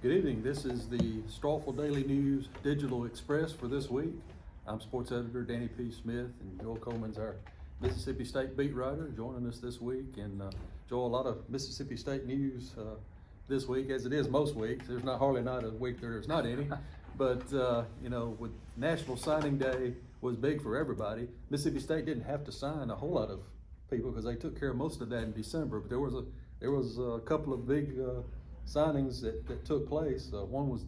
Good evening. This is the Strawful Daily News Digital Express for this week. I'm sports editor Danny P. Smith, and Joel Coleman's our Mississippi State beat writer joining us this week. And Joel, a lot of Mississippi State news this week, as it is most weeks. There's hardly not a week there's not any. But with National Signing Day was big for everybody. Mississippi State didn't have to sign a whole lot of people because they took care of most of that in December. But there was a couple of big signings that took place. One was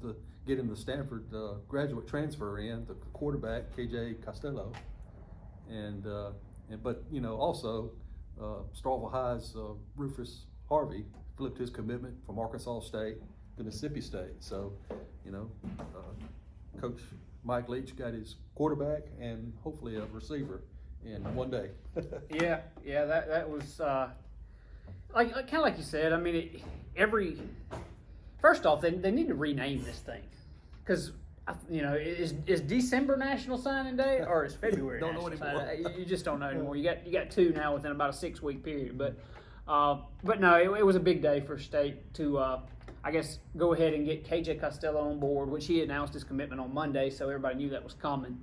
getting the Stanford graduate transfer in, the quarterback KJ Costello, but also Strawful High's Rufus Harvey flipped his commitment from Arkansas State to Mississippi State. So Coach Mike Leach got his quarterback and hopefully a receiver in one day. Yeah, that was kind of like you said. I mean, first off, they need to rename this thing because is December National Signing Day or is February? Don't know National anymore. You just don't know anymore. You got two now within about a 6-week period, but no, it was a big day for State to I guess go ahead and get KJ Costello on board, which he announced his commitment on Monday, so everybody knew that was coming.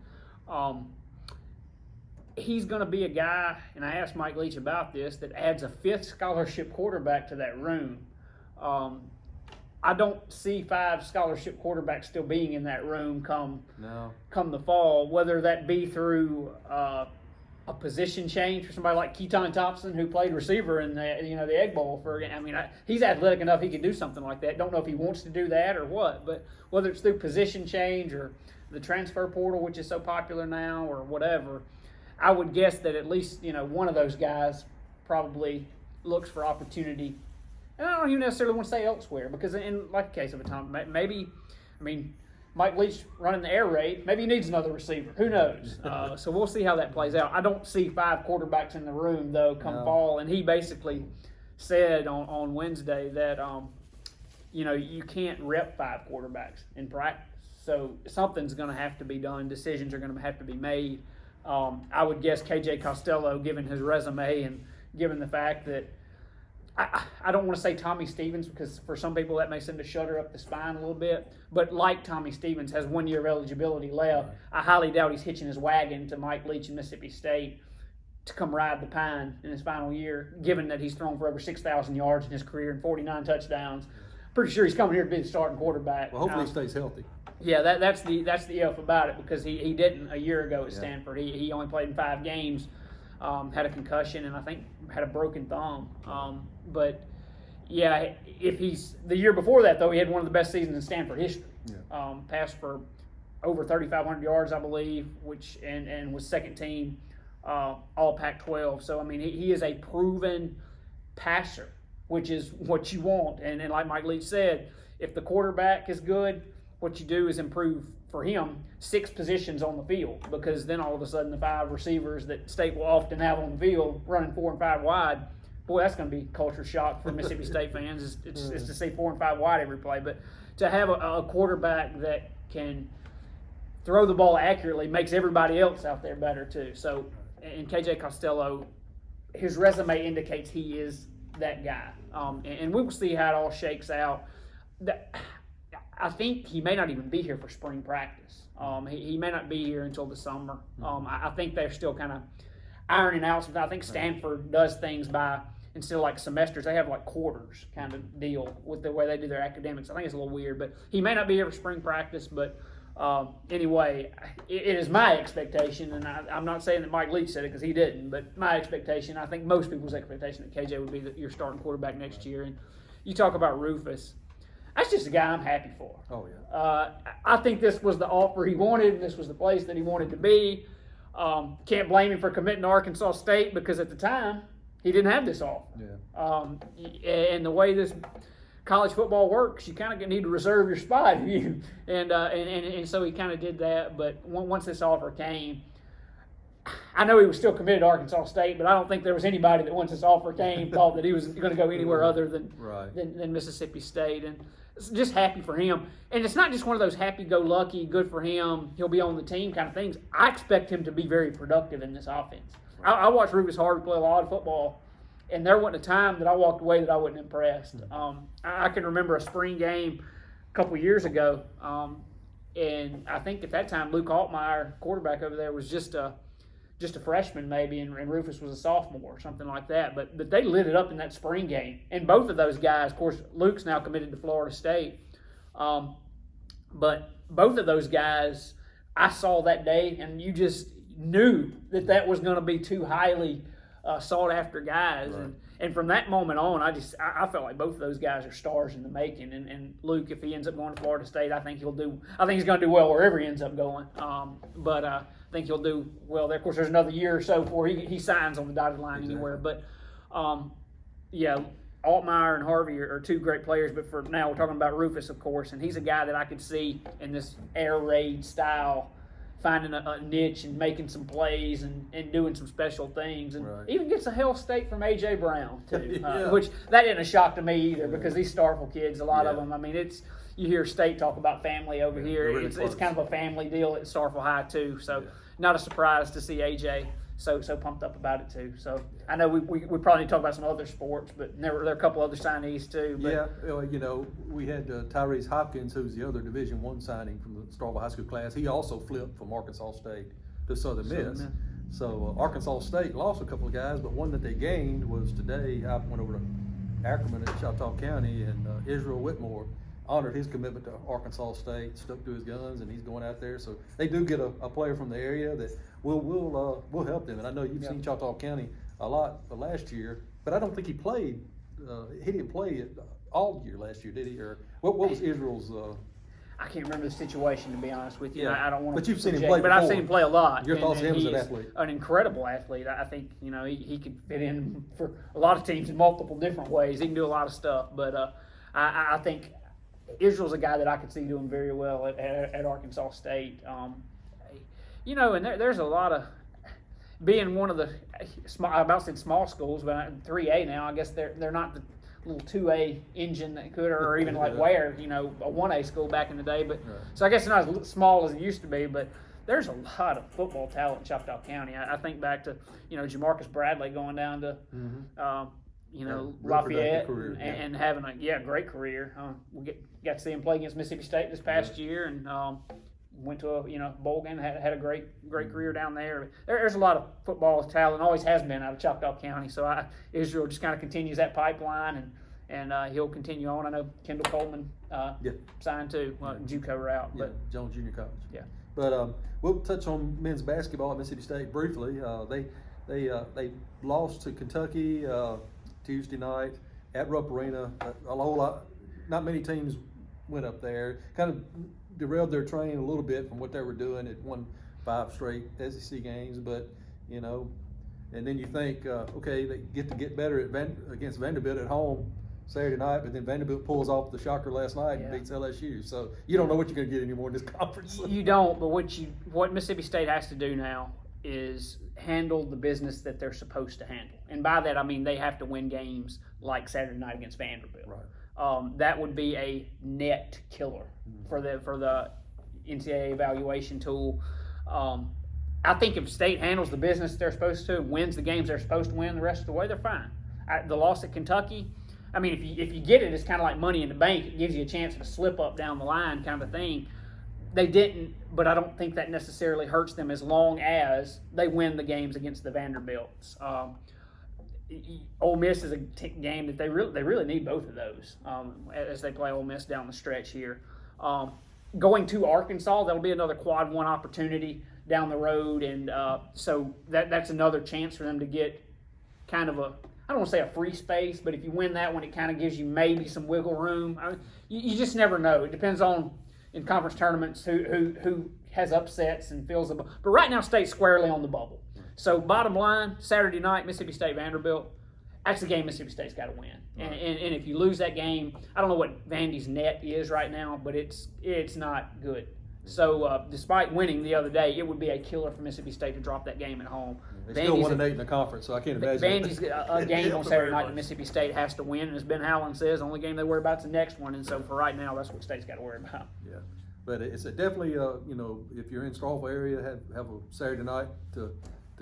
He's going to be a guy, and I asked Mike Leach about this, that adds a fifth scholarship quarterback to that room. I don't see 5 scholarship quarterbacks still being in that room come the fall, whether that be through a position change for somebody like Keaton Thompson, who played receiver in the Egg Bowl he's athletic enough he could do something like that. Don't know if he wants to do that or what, but whether it's through position change or the transfer portal, which is so popular now, or whatever, I would guess that at least one of those guys probably looks for opportunity. And I don't even necessarily want to say elsewhere, because in like the case of a Tom, Mike Leach running the air raid, maybe he needs another receiver. Who knows? So we'll see how that plays out. I don't see 5 quarterbacks in the room, though, come fall. And he basically said on Wednesday that, you can't rep 5 quarterbacks in practice. So something's going to have to be done. Decisions are going to have to be made. I would guess KJ Costello, given his resume and given the fact that I don't want to say Tommy Stevens, because for some people that may send a shudder up the spine a little bit, but like Tommy Stevens has 1 year of eligibility left, I highly doubt he's hitching his wagon to Mike Leach in Mississippi State to come ride the pine in his final year, given that he's thrown for over 6,000 yards in his career and 49 touchdowns. Pretty sure he's coming here to be the starting quarterback. Well, hopefully he stays healthy. Yeah, that's the if about it, because he didn't a year ago at Stanford. He only played in 5 games, had a concussion, and I think had a broken thumb. But yeah, if he's the year before that, though, he had one of the best seasons in Stanford history. Yeah. Passed for over 3,500 yards, I believe, and was second team All Pac-12. So he is a proven passer, which is what you want. And like Mike Leach said, if the quarterback is good, what you do is improve for him 6 positions on the field, because then all of a sudden the 5 receivers that State will often have on the field running 4 and 5 wide, boy, that's going to be culture shock for Mississippi State fans. It's to see 4 and 5 wide every play, but to have a quarterback that can throw the ball accurately makes everybody else out there better too. So, and KJ Costello, his resume indicates he is that guy, and we will see how it all shakes out. I think he may not even be here for spring practice. He may not be here until the summer. I think they're still kind of ironing out something. I think Stanford does things by, instead of like semesters, they have like quarters kind of deal with the way they do their academics. I think it's a little weird, but he may not be here for spring practice. But anyway, it is my expectation, and I'm not saying that Mike Leach said it because he didn't, but my expectation, I think most people's expectation, that KJ would be your starting quarterback next year. And you talk about Rufus. That's just a guy I'm happy for. Oh, yeah. I think this was the offer he wanted, and this was the place that he wanted to be. Can't blame him for committing to Arkansas State, because at the time, he didn't have this offer. Yeah. And the way this college football works, you kind of need to reserve your spot. And so he kind of did that. But once this offer came, I know he was still committed to Arkansas State, but I don't think there was anybody that once this offer came thought that he was going to go anywhere other than Mississippi State. And just happy for him. And it's not just one of those happy-go-lucky, good for him, he'll be on the team kind of things. I expect him to be very productive in this offense. I watched Rufus Harvey play a lot of football, and there wasn't a time that I walked away that I wasn't impressed. I can remember a spring game couple years ago, and I think at that time Luke Altmaier, quarterback over there, was just a freshman maybe, and Rufus was a sophomore or something like that. But they lit it up in that spring game, and both of those guys, of course, Luke's now committed to Florida State, but both of those guys I saw that day, and you just knew that was going to be two highly sought after guys, right. and from that moment on, I felt like both of those guys are stars in the making. And Luke, if he ends up going to Florida State, I think he's going to do well wherever he ends up going. But I think he'll do well there. Of course, there's another year or so before he signs on the dotted line anywhere. But yeah, Altmaier and Harvey are two great players. But for now, we're talking about Rufus, of course, and he's a guy that I could see in this air raid style, finding a niche and making some plays and doing some special things, and right. even gets a hell state from A.J. Brown too, Yeah. which that isn't a shock to me either, because these Starkville kids, a lot of Yeah. them, I mean, you hear State talk about family over here. Really It's kind of a family deal at Starkville High too, so not a surprise to see A.J. so pumped up about it too. So I know we probably need to talk about some other sports, but there are a couple other signees too. But yeah, you know, we had Tyrese Hopkins, who's the other Division I signing from the Starkville High School class. He also flipped from Arkansas State to Southern Miss. So Arkansas State lost a couple of guys, but one that they gained was today. I went over to Ackerman at Choctaw County, and Israel Whitmore honored his commitment to Arkansas State, stuck to his guns, and he's going out there. So they do get a player from the area that will help them. And I know you've seen Choctaw County a lot last year, but I don't think he played. He didn't play all year last year, did he? Or what was Israel's? I can't remember the situation, to be honest with you. Yeah. I don't want to. But you've seen him play But before. I've seen him play a lot. Your thoughts on him as an he's athlete? An incredible athlete. I think he could fit in for a lot of teams in multiple different ways. He can do a lot of stuff. But I think Israel's a guy that I could see doing very well at Arkansas State. And there's a lot of, being one of the I about said small schools, but 3A now. I guess they're not the little 2A engine that could, or even like Ware, a 1A school back in the day. But right. So I guess it's not as small as it used to be, but there's a lot of football talent in Choctaw County. I think back to Jamarcus Bradley going down to Lafayette career, and having a great career. We got to see him play against Mississippi State this past year, and went to a bowl game. Had a great career down there. There's a lot of football talent, always has been, out of Choctaw County. So Israel just kind of continues that pipeline, and he'll continue on. I know Kendall Coleman signed too, JUCO route. But Jones Junior College. Yeah. But we'll touch on men's basketball at Mississippi State briefly. They lost to Kentucky Tuesday night at Rupp Arena. A whole lot. Not many teams went up there. Kind of derailed their train a little bit from what they were doing. It won 5 straight SEC games, but and then you think, okay, they get better against Vanderbilt at home Saturday night, but then Vanderbilt pulls off the shocker last night and beats LSU. So you don't know what you're going to get anymore in this conference. You don't, but what Mississippi State has to do now is handle the business that they're supposed to handle. And by that, I mean they have to win games like Saturday night against Vanderbilt. Right. That would be a net killer for the NCAA evaluation tool. I think if State handles the business they're supposed to, wins the games they're supposed to win the rest of the way, they're fine. The loss at Kentucky, I mean, if you get it, it's kind of like money in the bank. It gives you a chance to slip up down the line, kind of a thing. They didn't, but I don't think that necessarily hurts them as long as they win the games against the Vanderbilts. Ole Miss is a game that they really need both of those as they play Ole Miss down the stretch here. Going to Arkansas, that'll be another quad 1 opportunity down the road, and so that's another chance for them to get kind of I don't want to say a free space, but if you win that one, it kind of gives you maybe some wiggle room. You just never know. It depends on, in conference tournaments, who has upsets and feels but right now, State's squarely on the bubble. So bottom line, Saturday night, Mississippi State Vanderbilt. That's the game Mississippi State's got to win. Right. And if you lose that game, I don't know what Vandy's net is right now, but it's not good. So despite winning the other day, it would be a killer for Mississippi State to drop that game at home. They still 1-8 in the conference, so I can't imagine. Vandy's a game on Saturday night that Mississippi State has to win, and as Ben Howland says, the only game they worry about is the next one. And so for right now, that's what State's got to worry about. Yeah, but it's definitely if you're in Starkville area, have a Saturday night to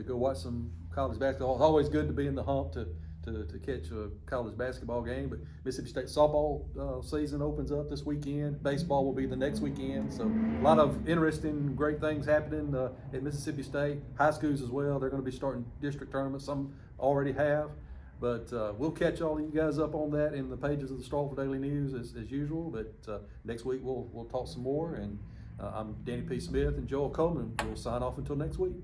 go watch some college basketball. It's always good to be in the hump to to catch a college basketball game. But Mississippi State softball season opens up this weekend. Baseball will be the next weekend. So a lot of interesting, great things happening at Mississippi State. High schools as well. They're going to be starting district tournaments. Some already have. But we'll catch all of you guys up on that in the pages of the Starkville Daily News as usual. But next week we'll talk some more. And I'm Danny P. Smith, and Joel Coleman will sign off until next week.